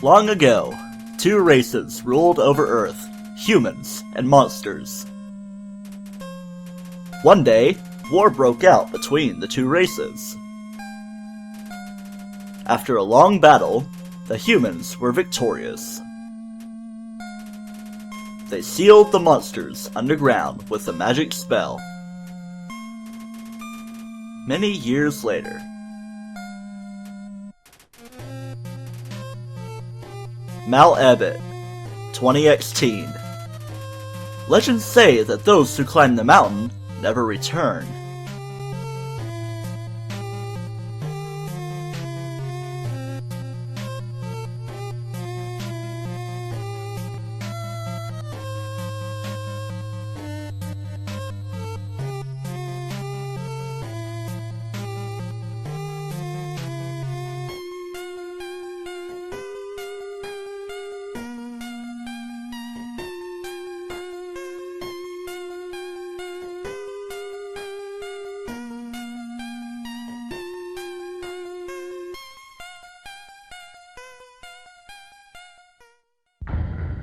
Long ago, two races ruled over Earth, humans and monsters. One day, war broke out between the two races. After a long battle, the humans were victorious. They sealed the monsters underground with a magic spell. Many years later, Mount Ebott, 2016. Legends say that those who climb the mountain never return.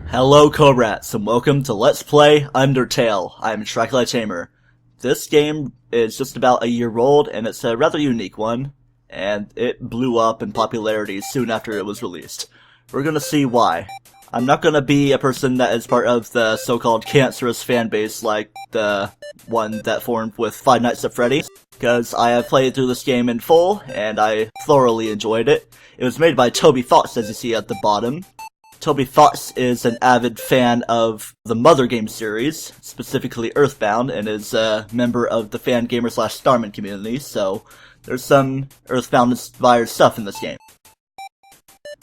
Hello Cobrats, and welcome to Let's Play Undertale. I'm TryclydeTamer. This game is just about a year old, and it's a rather unique one, and it blew up in popularity soon after it was released. We're gonna see why. I'm not gonna be a person that is part of the so-called cancerous fanbase like the one that formed with Five Nights at Freddy's, because I have played through this game in full, and I thoroughly enjoyed it. It was made by Toby Fox, as you see at the bottom. Toby Fox is an avid fan of the Mother game series, specifically Earthbound, and is a member of the Fangamer/Starman community, so there's some Earthbound-inspired stuff in this game.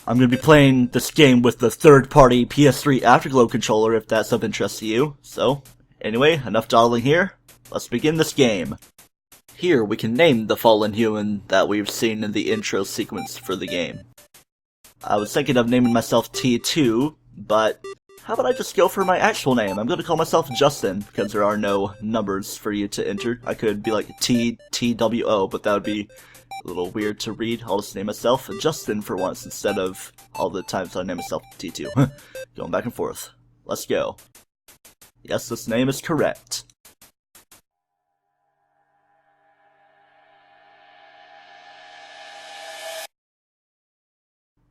I'm going to be playing this game with the third-party PS3 Afterglow controller if that's of interest to you. So, anyway, enough dawdling here. Let's begin this game. Here we can name the fallen human that we've seen in the intro sequence for the game. I was thinking of naming myself T2, but how about I just go for my actual name? I'm going to call myself Justin, because there are no numbers for you to enter. I could be like TWO, but that would be a little weird to read. I'll just name myself Justin for once, instead of all the times I name myself T2. Going back and forth. Let's go. Yes, this name is correct.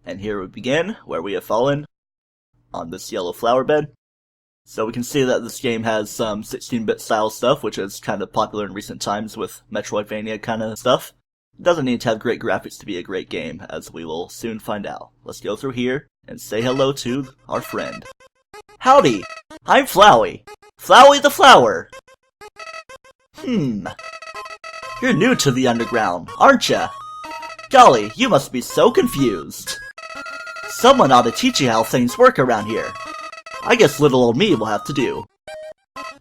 And here we begin, where we have fallen, on this yellow flower bed. So we can see that this game has some 16-bit style stuff, which is kind of popular in recent times with Metroidvania kind of stuff. It doesn't need to have great graphics to be a great game, as we will soon find out. Let's go through here, and say hello to our friend. Howdy! I'm Flowey. Flowey the Flower! You're new to the underground, aren't ya? Golly, you must be so confused. Someone ought to teach you how things work around here. I guess little old me will have to do.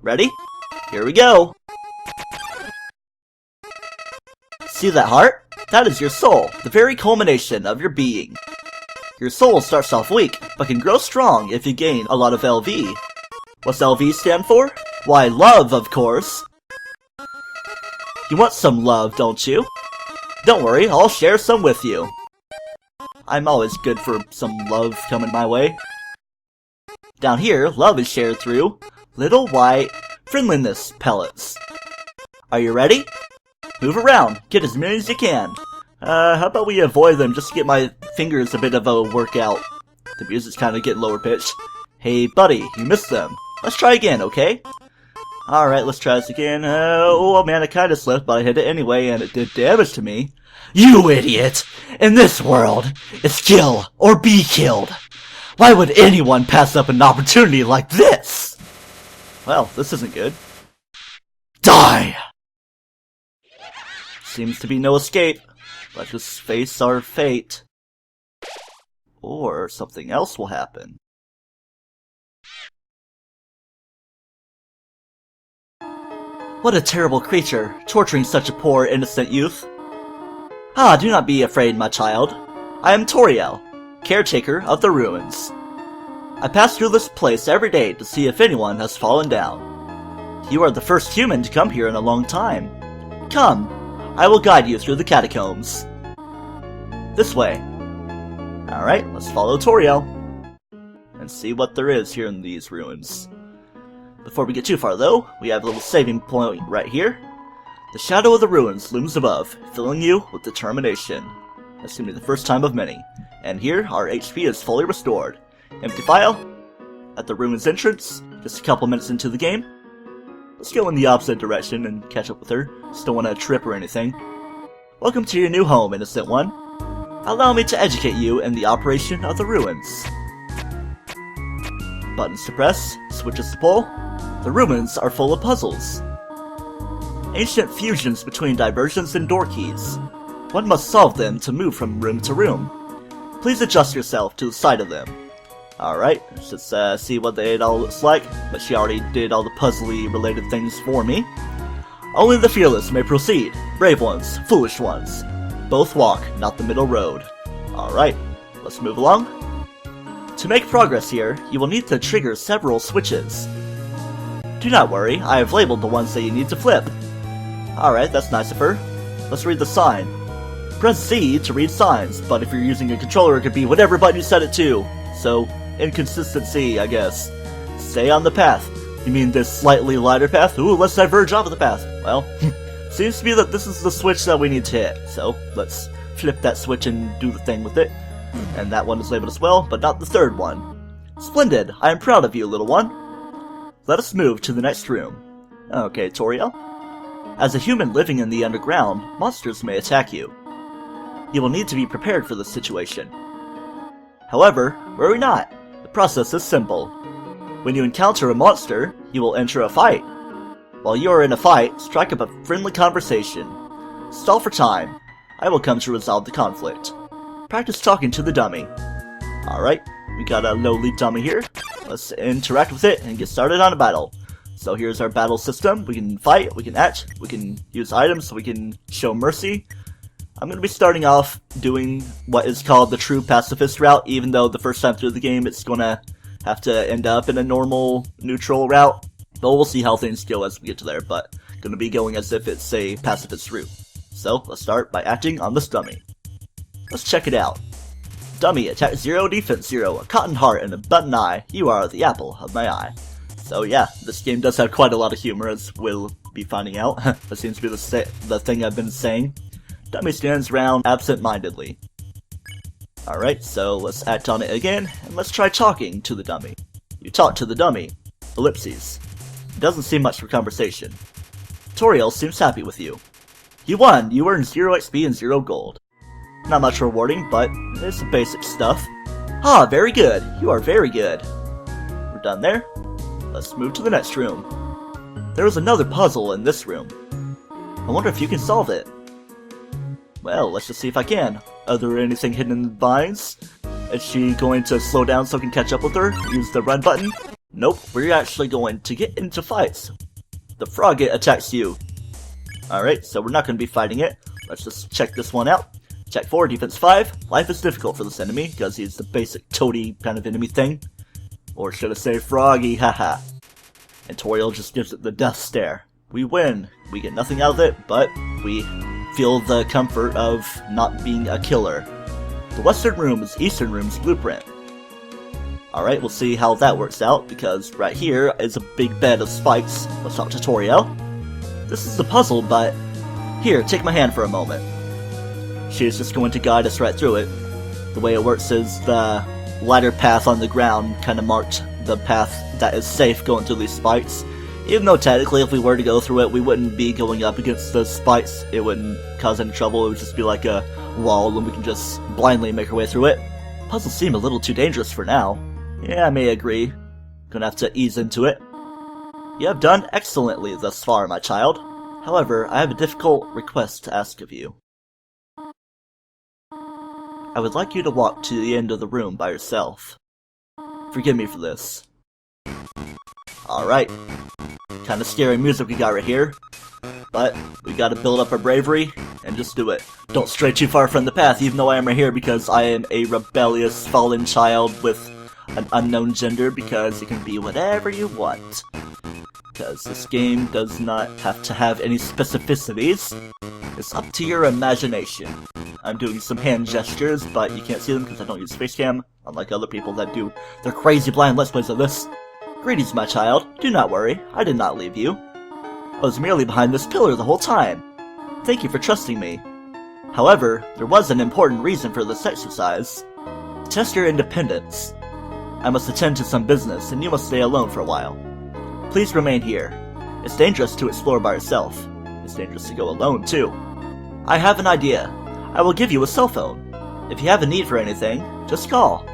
Ready? Here we go! See that heart? That is your soul, the very culmination of your being. Your soul starts off weak, but can grow strong if you gain a lot of LV. What's LV stand for? Why, love, of course! You want some love, don't you? Don't worry, I'll share some with you. I'm always good for some love coming my way. Down here, love is shared through little white friendliness pellets. Are you ready? Move around, get as many as you can. How about we avoid them just to get my fingers a bit of a workout? The music's kind of getting lower pitched. Hey buddy, you missed them. Let's try again, okay? Alright, let's try this again. Oh man, I kinda slipped, but I hit it anyway, and it did damage to me. You idiot! In this world, it's kill or be killed. Why would anyone pass up an opportunity like this? Well, this isn't good. Die! Seems to be no escape. Let's just face our fate. Or something else will happen. What a terrible creature, torturing such a poor, innocent youth. Ah, do not be afraid, my child. I am Tu-Toriel, caretaker of the ruins. I pass through this place every day to see if anyone has fallen down. You are the first human to come here in a long time. Come, I will guide you through the catacombs. This way. Alright, let's follow Toriel and see what there is here in these ruins. Before we get too far though, we have a little saving point right here. The shadow of the ruins looms above, filling you with determination. That's gonna be the first time of many. And here, our HP is fully restored. Empty file at the ruins entrance, just a couple minutes into the game. Let's go in the opposite direction and catch up with her. Just don't want to trip or anything. Welcome to your new home, innocent one. Allow me to educate you in the operation of the ruins. Buttons to press, switches to pull. The ruins are full of puzzles. Ancient fusions between diversions and door keys. One must solve them to move from room to room. Please adjust yourself to the side of them. Alright, let's just see what it all looks like, but she already did all the puzzly related things for me. Only the fearless may proceed, brave ones, foolish ones. Both walk, not the middle road. Alright, let's move along. To make progress here, you will need to trigger several switches. Do not worry, I have labeled the ones that you need to flip. Alright, that's nice of her. Let's read the sign. Press Z to read signs, but if you're using a controller it could be whatever button you set it to. So, inconsistency, I guess. Stay on the path. You mean this slightly lighter path? Ooh, let's diverge off of the path. Well, seems to be that this is the switch that we need to hit. So, let's flip that switch and do the thing with it. And that one is labeled as well, but not the third one. Splendid! I am proud of you, little one. Let us move to the next room. Okay, Toriel. As a human living in the underground, monsters may attack you. You will need to be prepared for this situation. However, worry not. The process is simple. When you encounter a monster, you will enter a fight. While you are in a fight, strike up a friendly conversation. Stall for time. I will come to resolve the conflict. Practice talking to the dummy. Alright, we got a lowly dummy here. Let's interact with it and get started on a battle. So here's our battle system. We can fight, we can act, we can use items, we can show mercy. I'm going to be starting off doing what is called the true pacifist route, even though the first time through the game it's going to have to end up in a normal neutral route. But we'll see how things go as we get to there, but going to be going as if it's a pacifist route. So let's start by acting on this dummy. Let's check it out. Dummy, attack 0, defense 0, a cotton heart and a button eye. You are the apple of my eye. So yeah, this game does have quite a lot of humor, as we'll be finding out. That seems to be the thing I've been saying. Dummy stands around absent-mindedly. Alright, so let's act on it again, and let's try talking to the dummy. You talk to the dummy. Ellipses. It doesn't seem much for conversation. Toriel seems happy with you. You won! You earned 0 XP and 0 gold. Not much rewarding, but it's some basic stuff. Ah, very good! You are very good! We're done there. Let's move to the next room. There is another puzzle in this room. I wonder if you can solve it. Well, let's just see if I can. Are there anything hidden in the vines? Is she going to slow down so I can catch up with her? Use the run button? Nope, we're actually going to get into fights. The frog attacks you. Alright, so we're not going to be fighting it. Let's just check this one out. Check 4, defense 5. Life is difficult for this enemy, because he's the basic toady kind of enemy thing. Or should I say froggy, haha. And Toriel just gives it the death stare. We win. We get nothing out of it, but we feel the comfort of not being a killer. The western room is eastern room's blueprint. Alright, we'll see how that works out, because right here is a big bed of spikes. Let's talk to Toriel. This is the puzzle, but here, take my hand for a moment. She is just going to guide us right through it. The way it works is the lighter path on the ground kind of marked the path that is safe going through these spikes. Even though technically if we were to go through it, we wouldn't be going up against the spikes. It wouldn't cause any trouble. It would just be like a wall and we can just blindly make our way through it. Puzzles seem a little too dangerous for now. Yeah, I may agree. Gonna have to ease into it. You have done excellently thus far, my child. However, I have a difficult request to ask of you. I would like you to walk to the end of the room by yourself. Forgive me for this. Alright. Kinda scary music we got right here. But we gotta build up our bravery and just do it. Don't stray too far from the path, even though I am right here because I am a rebellious fallen child with an unknown gender, because you can be whatever you want. because this game does not have to have any specificities. It's up to your imagination. I'm doing some hand gestures, but you can't see them because I don't use Facecam, unlike other people that do their crazy blind Let's Plays of this. Greetings, my child. Do not worry, I did not leave you. I was merely behind this pillar the whole time. Thank you for trusting me. However, there was an important reason for this exercise. Test your independence. I must attend to some business, and you must stay alone for a while. Please remain here. It's dangerous to explore by yourself. It's dangerous to go alone, too. I have an idea. I will give you a cell phone. If you have a need for anything, just call.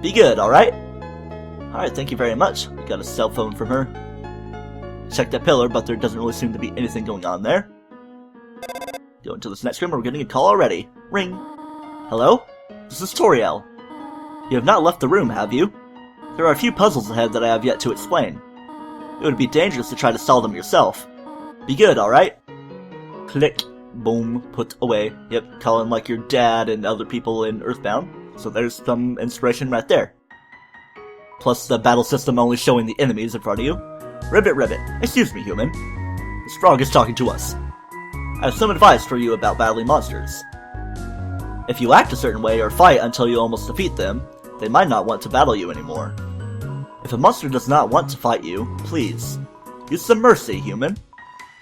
Be good, alright? Alright, thank you very much. We got a cell phone from her. Check that pillar, but there doesn't really seem to be anything going on there. Go into this next room, we're getting a call already. Ring. Hello? This is Tu-Toriel. You have not left the room, have you? There are a few puzzles ahead that I have yet to explain. It would be dangerous to try to solve them yourself. Be good, alright? Click. Boom. Put away. Yep, calling like your dad and other people in Earthbound. So there's some inspiration right there. Plus the battle system only showing the enemies in front of you. Ribbit, ribbit. Excuse me, human. This frog is talking to us. I have some advice for you about battling monsters. If you act a certain way or fight until you almost defeat them, they might not want to battle you anymore. If a monster does not want to fight you, please, use some mercy, human.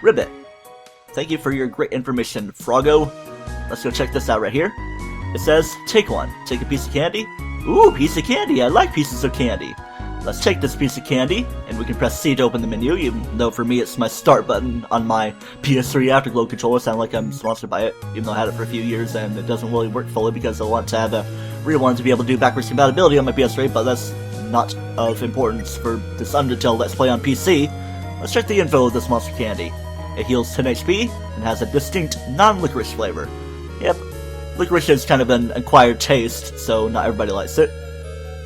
Ribbit. Thank you for your great information, Froggo. Let's go check this out right here. It says, take one. Take a piece of candy. Ooh, piece of candy. I like pieces of candy. Let's take this piece of candy, and we can press C to open the menu, even though for me it's my start button on my PS3 Afterglow controller. Sound like I'm sponsored by it, even though I had it for a few years, and it doesn't really work fully because I want to have a real one to be able to do backwards compatibility on my PS3, but that's not of importance for this Undertale Let's Play on PC. Let's check the info of this monster candy. It heals 10 HP, and has a distinct non-licorice flavor. Yep, licorice is kind of an acquired taste, so not everybody likes it.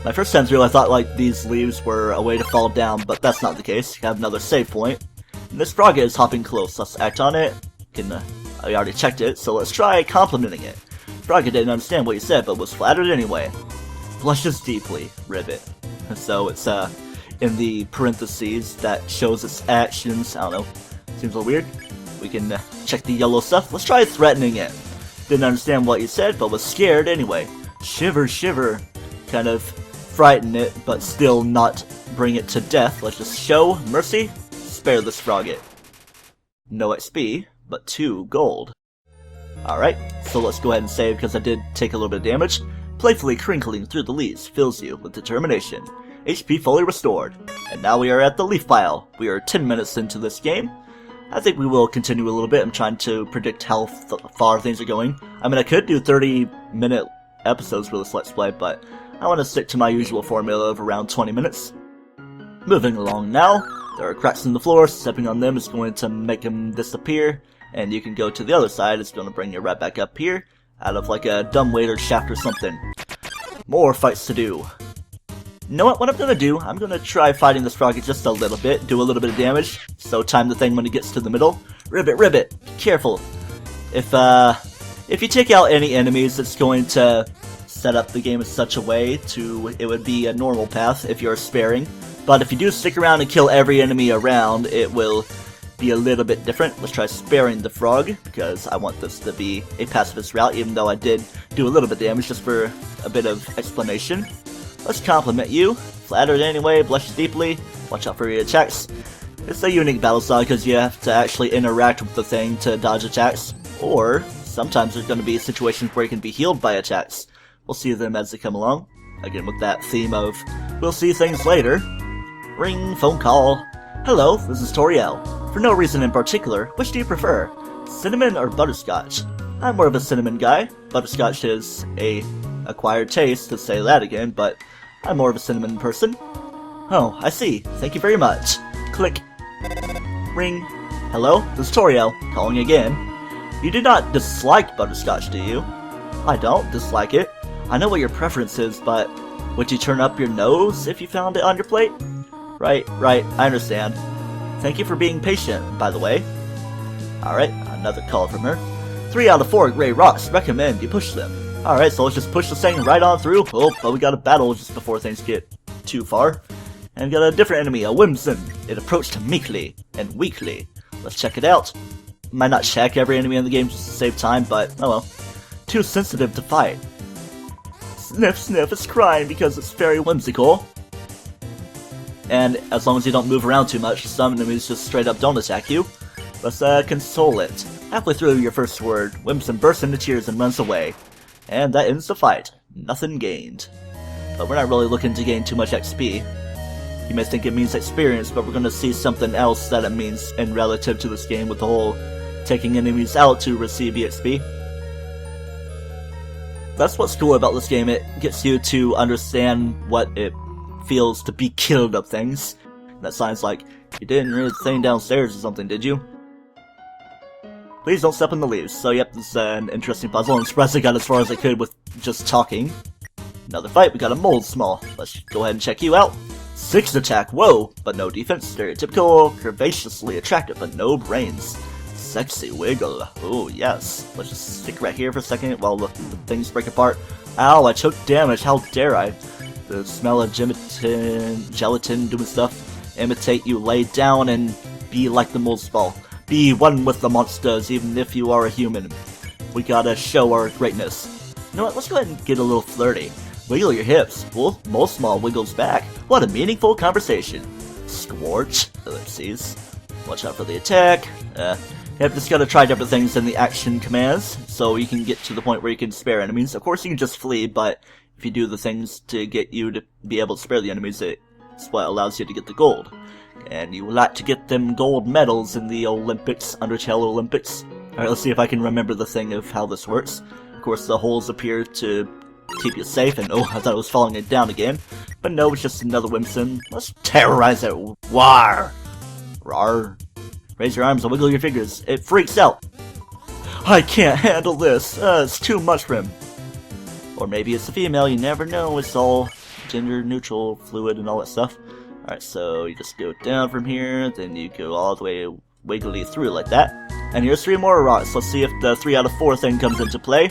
My first time through, I thought like these leaves were a way to fall down, but that's not the case. You have another save point. And this frog is hopping close. Let's act on it. I already checked it, so let's try complimenting it. Frog didn't understand what you said, but was flattered anyway. Blushes deeply, ribbit. So it's in the parentheses that shows its actions. I don't know. Seems a little weird. We can check the yellow stuff. Let's try threatening it. Didn't understand what you said, but was scared anyway. Shiver, shiver. Kind of frighten it, but still not bring it to death. Let's just show mercy. Spare this frog it. No XP, but 2 gold. Alright, so let's go ahead and save because I did take a little bit of damage. Playfully crinkling through the leaves fills you with determination. HP fully restored. And now we are at the leaf pile. We are 10 minutes into this game. I think we will continue a little bit. I'm trying to predict how far things are going. I mean, I could do 30-minute episodes for this Let's Play, but I want to stick to my usual formula of around 20 minutes. Moving along now, there are cracks in the floor. Stepping on them is going to make them disappear, and you can go to the other side. It's going to bring you right back up here, out of like a dumbwaiter shaft or something. More fights to do. You know what I'm going to do? I'm going to try fighting this frog just a little bit, do a little bit of damage, so time the thing when it gets to the middle. Ribbit, ribbit, be careful. If you take out any enemies, it's going to set up the game in such a way it would be a normal path if you're sparing. But if you do stick around and kill every enemy around, it will be a little bit different. Let's try sparing the frog, because I want this to be a pacifist route, even though I did do a little bit of damage just for a bit of explanation. Let's compliment you. Flattered anyway, blushes deeply. Watch out for your attacks. It's a unique battle style because you have to actually interact with the thing to dodge attacks, or sometimes there's going to be situations where you can be healed by attacks. We'll see them as they come along. Again, with that theme of, we'll see things later. Ring, phone call. Hello, this is Tu-Toriel. For no reason in particular, which do you prefer? Cinnamon or butterscotch? I'm more of a cinnamon guy. Butterscotch is a acquired taste, to say that again, but I'm more of a cinnamon person. Oh, I see. Thank you very much. Click. Ring. Hello, this is Tu-Toriel, calling again. You do not dislike butterscotch, do you? I don't dislike it. I know what your preference is, but would you turn up your nose if you found it on your plate? Right, I understand. Thank you for being patient, by the way. Alright, another call from her. 3 out of 4 gray rocks, recommend you push them. Alright, so let's just push this thing right on through. Oh, but we got a battle just before things get too far. And we got a different enemy, a Whimsun. It approached meekly and weakly. Let's check it out. Might not check every enemy in the game just to save time, but oh well. Too sensitive to fight. Sniff, sniff, it's crying because it's very whimsical. And as long as you don't move around too much, some enemies just straight up don't attack you. Let's console it. Halfway through your first word, Whimsun bursts into tears and runs away. And that ends the fight. Nothing gained. But we're not really looking to gain too much XP. You may think it means experience, but we're going to see something else that it means in relative to this game with the whole taking enemies out to receive EXP. That's what's cool about this game. It gets you to understand what it feels to be killed of things. That sounds like you didn't read the thing downstairs or something, did you? Please don't step in the leaves. So yep, this is an interesting puzzle. I'm surprised I got as far as I could with just talking. Another fight, we got a mold small. Let's go ahead and check you out. 6 attack, whoa, but no defense. Stereotypical, curvaceously attractive, but no brains. Sexy wiggle, oh yes. Let's just stick right here for a second while the things break apart. Ow, I took damage, how dare I. The smell of gelatin doing stuff. Imitate you, lay down and be like the mold small. Be one with the monsters, even if you are a human. We gotta show our greatness. You know what, let's go ahead and get a little flirty. Wiggle your hips. Well, Mold Small wiggles back. What a meaningful conversation. Scorch. Ellipses. Watch out for the attack. Yep, just gotta try different things in the action commands, so you can get to the point where you can spare enemies. Of course, you can just flee, but if you do the things to get you to be able to spare the enemies, it's what allows you to get the gold. And you like to get them gold medals in the Olympics, Undertale Olympics. Alright, let's see if I can remember the thing of how this works. Of course, the holes appear to keep you safe, and oh, I thought it was falling it down again. But no, it's just another Whimsun. Let's terrorize it. War! Rar. Raise your arms and wiggle your fingers. It freaks out. I can't handle this. It's too much for him. Or maybe it's a female, you never know. It's all gender neutral, fluid, and all that stuff. Alright, so you just go down from here, then you go all the way wiggly through like that. And here's 3 more rocks. Let's see if the 3 out of 4 thing comes into play.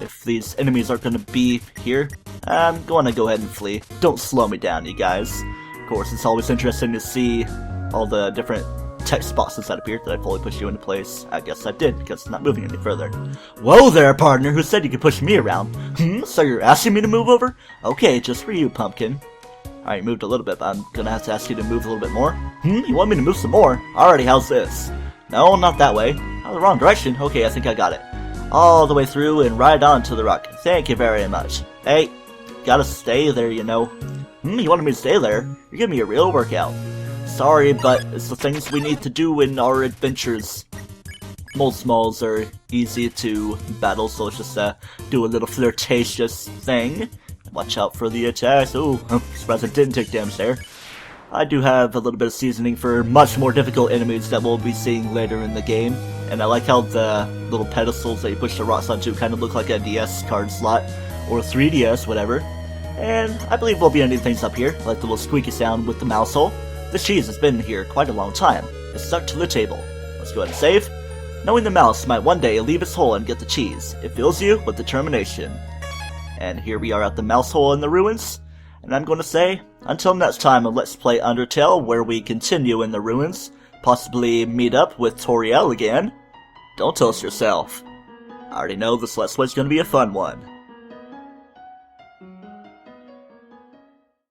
If these enemies are going to be here, I'm going to go ahead and flee. Don't slow me down, you guys. Of course, it's always interesting to see all the different text boxes that appear. Did I fully push you into place? I guess I did, because it's not moving any further. Whoa there, partner! Who said you could push me around? So you're asking me to move over? Okay, just for you, pumpkin. Alright, you moved a little bit, but I'm gonna have to ask you to move a little bit more. You want me to move some more? Alrighty, how's this? No, not that way. Oh, the wrong direction. Okay, I think I got it. All the way through and right on to the rock. Thank you very much. Hey, gotta stay there, you know. You wanted me to stay there? You're giving me a real workout. Sorry, but it's the things we need to do in our adventures. Mold Smalls are easy to battle, so let's just do a little flirtatious thing. Watch out for the attacks. Ooh, I'm surprised I didn't take damage there. I do have a little bit of seasoning for much more difficult enemies that we'll be seeing later in the game. And I like how the little pedestals that you push the rocks onto kind of look like a DS card slot, or 3DS, whatever. And I believe we'll be ending things up here, like the little squeaky sound with the mouse hole. This cheese has been here quite a long time. It's stuck to the table. Let's go ahead and save. Knowing the mouse might one day leave its hole and get the cheese, it fills you with determination. And here we are at the mouse hole in the ruins. And I'm going to say, until next time on Let's Play Undertale, where we continue in the ruins, possibly meet up with Tu-Toriel again. Don't toast yourself. I already know this Let's Play's going to be a fun one.